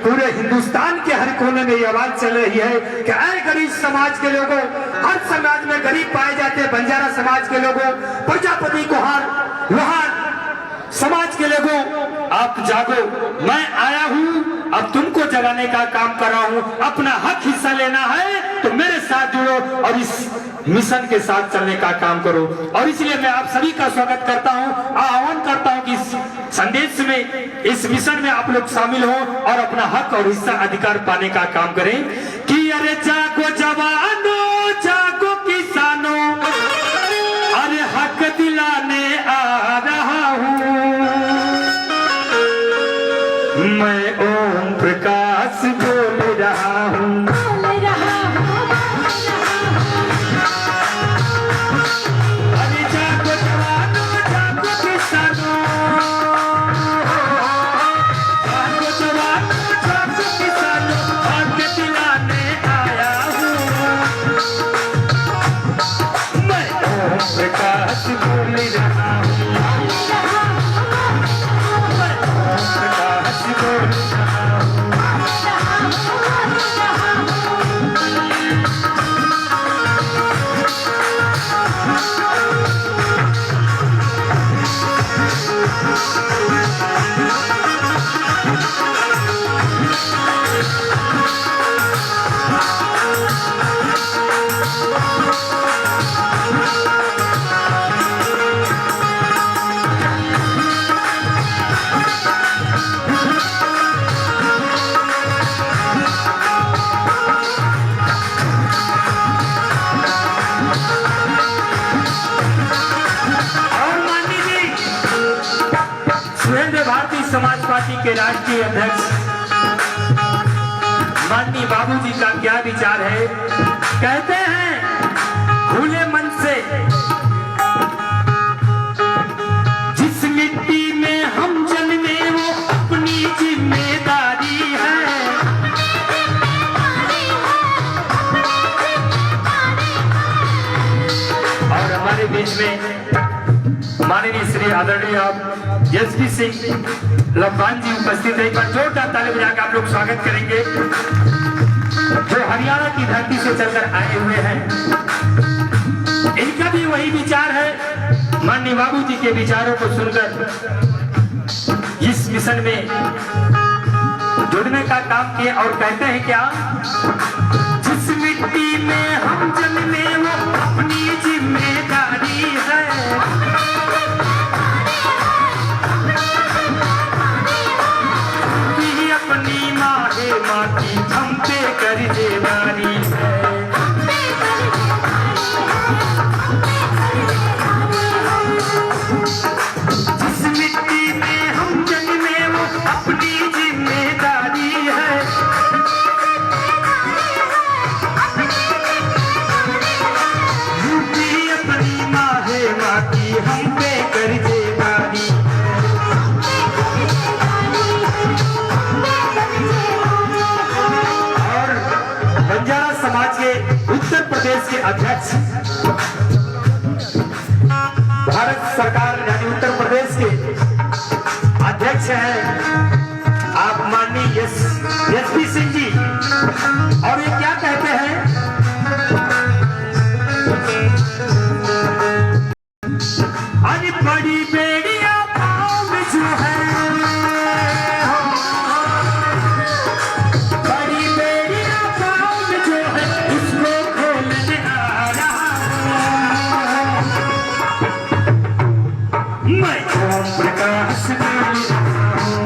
पूरे हिंदुस्तान के हर कोने में ये आवाज चल रही है कि ऐ गरीब समाज के लोगों, हर समाज में गरीब पाए जाते हैं, बंजारा समाज के लोगों, प्रजापति कुहार लोहार समाज के लोगों, आप जागो, मैं आया हूं, अब तुमको जगाने का काम कर रहा हूं। अपना हक हिस्सा लेना है तो मेरे साथ जुड़ो और इस मिशन के साथ चलने का काम करो। और इसलिए मैं आप सभी का स्वागत करता हूं, आह्वान करता हूं कि इस संदेश में, इस मिशन में आप लोग शामिल हो और अपना हक और हिस्सा अधिकार पाने का काम करें। कि अरे जागो जवानों, जागो किसानों, अरे हक दिलाने आ रहा हूं, मैं ओम प्रकाश बोल रहा हूं। अरे जागो जवानों, जागो किसानों, जागो जवानों, जागो किसानों, हक दिलाने आया हूं, मैं ओम प्रकाश बोल रहा हूं, मैं ओम प्रकाश बोल रहा हूं। भारतीय समाज पार्टी के राष्ट्रीय अध्यक्ष माननीय बाबूजी का क्या विचार है? कहते हैं खुले मन से, जिस मिट्टी में हम जन्मे वो अपनी जिम्मेदारी है। और हमारे बीच में माननीय श्री आदरणीय एसपी सिंह लब्बान जी उपस्थित है। एक बार जोरदार ताली बजाकर आप लोग स्वागत करेंगे, जो हरियाणा की धरती से चलकर आए हुए हैं। इनका भी वही विचार है, माननीय बाबूजी के विचारों को सुनकर इस मिशन में जुड़ने का काम किए और कहते हैं क्या? जिस मिट्टी में हम जन्मे वो अपनी जिम्मेदारी है। अपनी माँ की हम पे कर देवानी है। जिस मिट्टी में हम जन्मे वो अपनी जिम्मेदारी है। यूपी अपनी माँ की हम पे कर देवानी। बंजारा समाज के उत्तर प्रदेश के अध्यक्ष, भारत सरकार यानी उत्तर प्रदेश के अध्यक्ष हैं आप माननीय एसपी सिंह जी। और ये क्या कहते हैं? अरे बड़ी बेड़िया पाँव में जो है, मैं ओम प्रकाश बोल रहा हूं,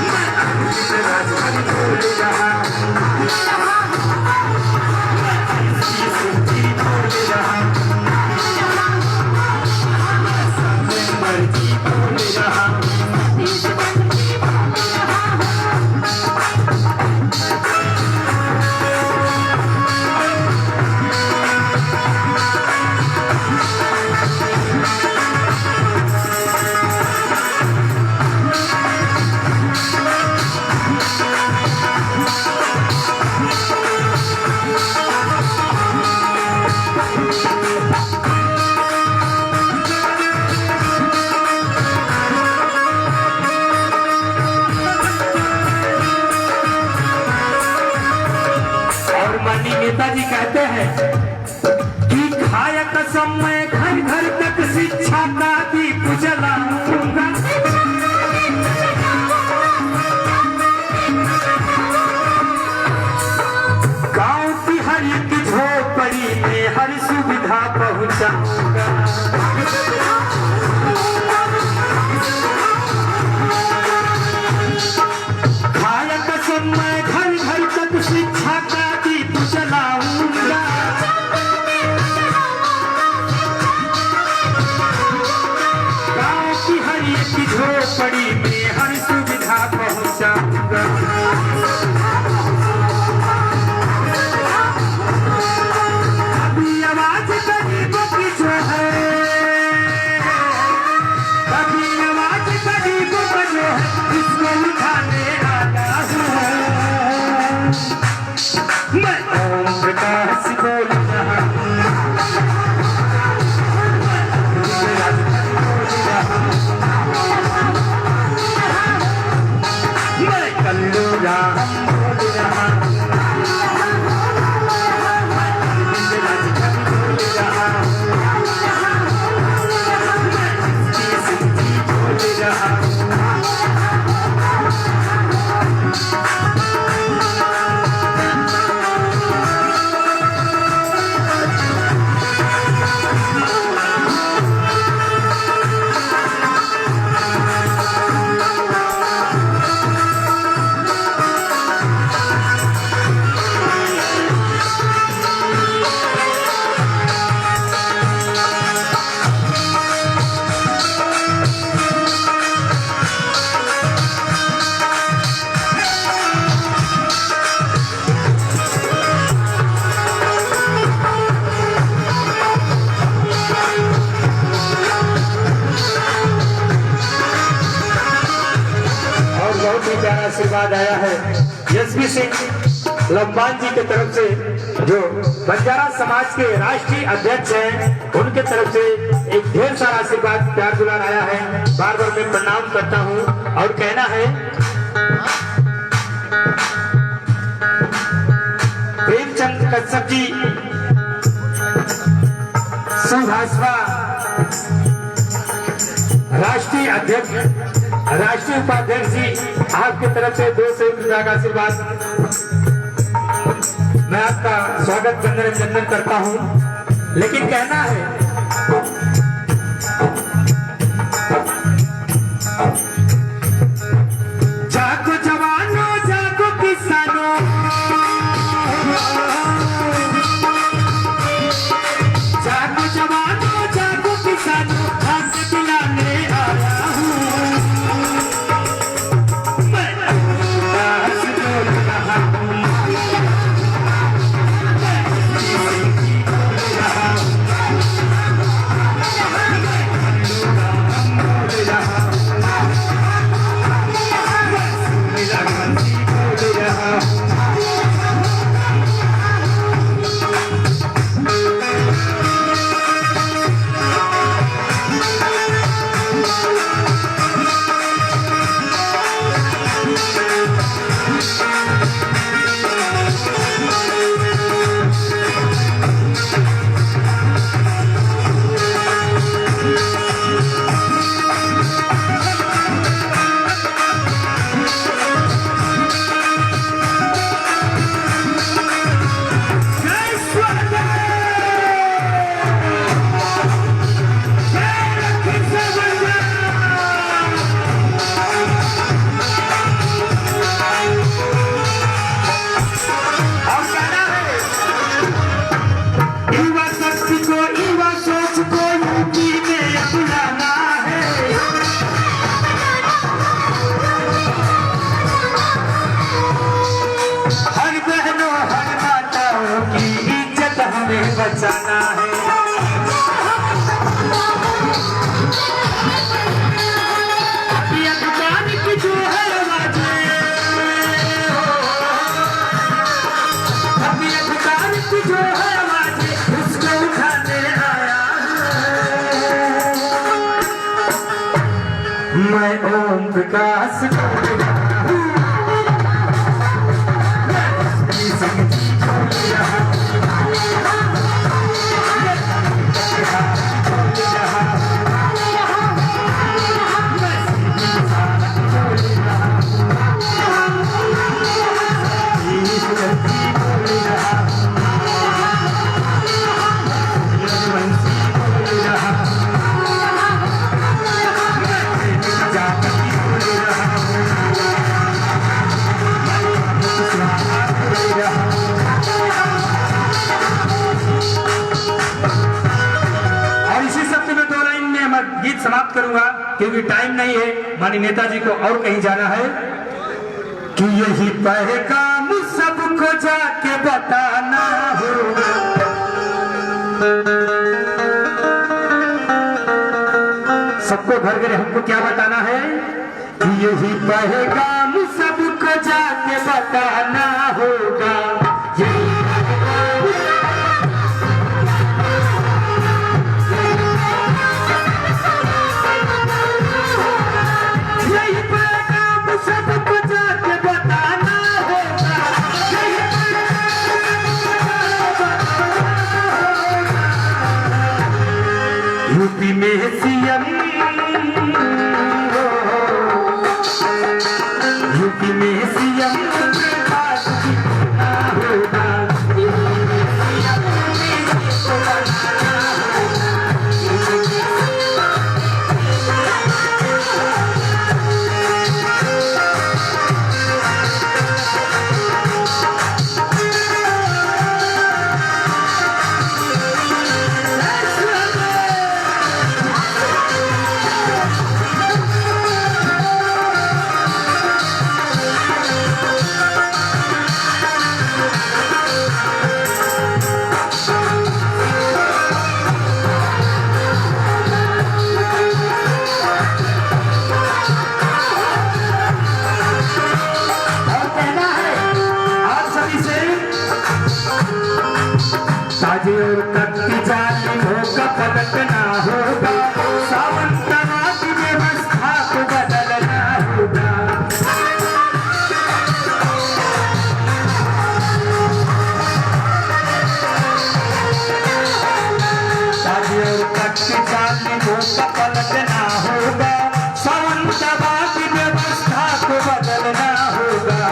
मैं अमित राजभर बोल रहा हूं, मैं सिंह बोल रहा हूं, मैं सामने जी बोल रहा हूं। नेताजी कहते हैं कि खाया कसम मैं घर घर तक शिक्षा का दीप जलाऊंगा, गांव की हर एक झोपड़ी में हर सुविधा पहुंचाऊंगा। खाया कसम मैं घर घर तक शिक्षा का दीप जलाऊंगा, गांव की हर एक झोपड़ी में हर सुविधा पहुंचाऊंगा। अभी आवाज गरीबों की जो है, अभी आवाज गरीबों का जो है, इसको उठाने आया हूँ। मैं ओम प्रकाश बोल रहा हूँ, मैं कल्लू राम बोल रहा हूँ, आशीर्वाद आया है एसपी सिंह लंबान जी के तरफ से, जो बंजारा समाज के राष्ट्रीय अध्यक्ष हैं, उनके तरफ से एक ढेर सारा आशीर्वाद प्यार दुलार आया है। बार बार मैं प्रणाम करता हूं और कहना है प्रेमचंद कश्यप जी सुभाषवा राष्ट्रीय अध्यक्ष, राष्ट्रीय उपाध्यक्ष जी, आपकी तरफ से 200 रुपया का आशीर्वाद, मैं आपका स्वागत वंदन करता हूं। लेकिन कहना है जागो जवानों, जागो किसानों, जागो जवानों, जागो किसानों, हाथ दिलाने आया हूँ। बचाना है, अभी अखबार की जो है आवाज़ें, अभी अखबार की जो है आवाज़ें, उसको उठाने आया हूँ। मैं ओम प्रकाश बोल रहा हूँ, मैं संगीत बोल रहा हूँ। करूंगा क्योंकि टाइम नहीं है, माननीय नेताजी को और कहीं जाना है। कि यही पैगाम सबको जाके बताना होगा, सबको घर घर हमको क्या बताना है कि यही पैगाम सबको जाके बताना होगा। यूपी में सीएम, यूपी में सीएम और कत्ती जालिमों का पलटना होगा, सावंतवाद की व्यवस्था को बदलना होगा। और कत्ती जालिमों का पलटना होगा, सावंतवाद की व्यवस्था को बदलना होगा।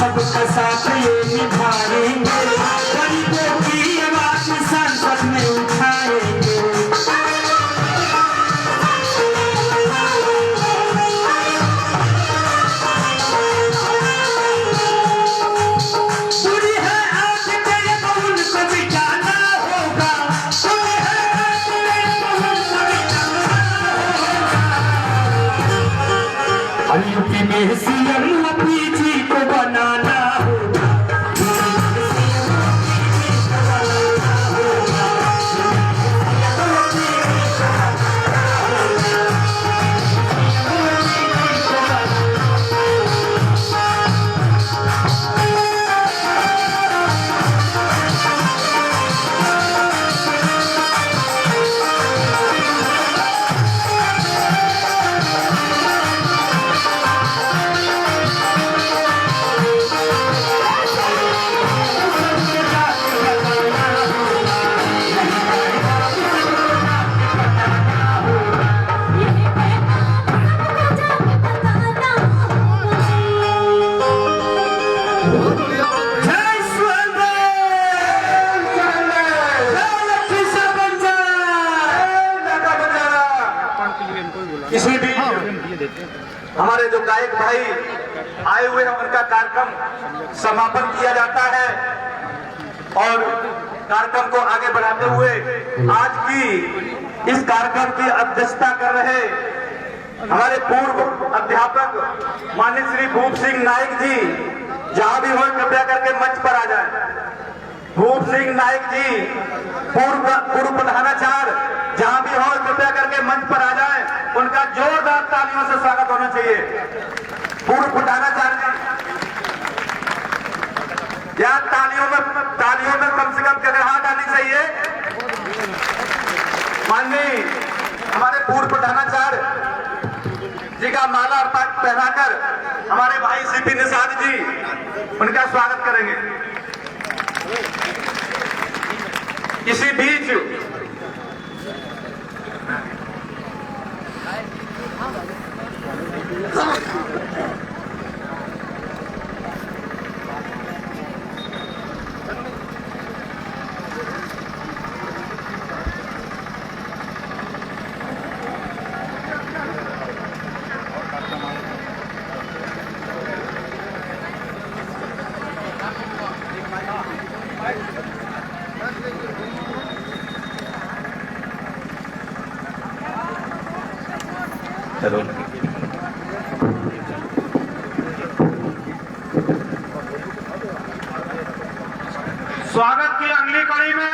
सबका साथ ये निभाएंगे, गरीबों की आवाज संसद में उठाएंगे। बुरी है आज तेरे को उनको मिटाना होगा, बुरी है आज तेरे को उनको मिटाना होगा। यूपी में सीएम जी को बनाना होगा, किसी भी हमारे जो गायक भाई आए हुए हैं उनका कार्यक्रम समापन किया जाता है और कार्यक्रम को आगे बढ़ाते हुए आज की इस कार्यक्रम की अध्यक्षता कर रहे हमारे पूर्व अध्यापक माननीय श्री भूप सिंह नाइक जी, जहां भी हो कृपया करके मंच पर आ जाए। भूप सिंह नायक जी पूर्व प्रधानाचार्य जहां भी हो कृपया करके मंच पर आ जाए, उनका जोरदार तालियों से स्वागत होना चाहिए। पूर्व प्रधानाचार्य जी यार तालियों में कम से कम गगड़ाहट आनी चाहिए। माननीय हमारे पूर्व प्रधानाचार्य जी का माला पहनाकर हमारे भाई सीपी निषाद जी उनका स्वागत करेंगे। इसी बीच हेलो स्वागत की अगली कड़ी में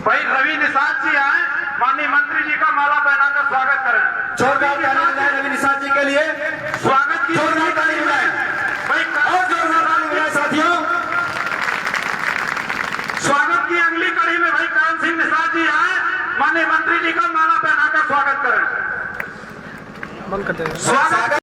भाई रवि निषाद जी आए, माननीय मंत्री जी का माला पहनाकर स्वागत करें। जोरदार ताली बजाएं रवि निषाद जी के लिए। स्वागत की जोरदार ताली बजाएं भाई और जोरदार ताली बजाएं साथियों। स्वागत की अगली कड़ी में भाई कान सिंह निषाद जी आए, माननीय मंत्री जी का माला पहनाकर स्वागत करें। स्वागत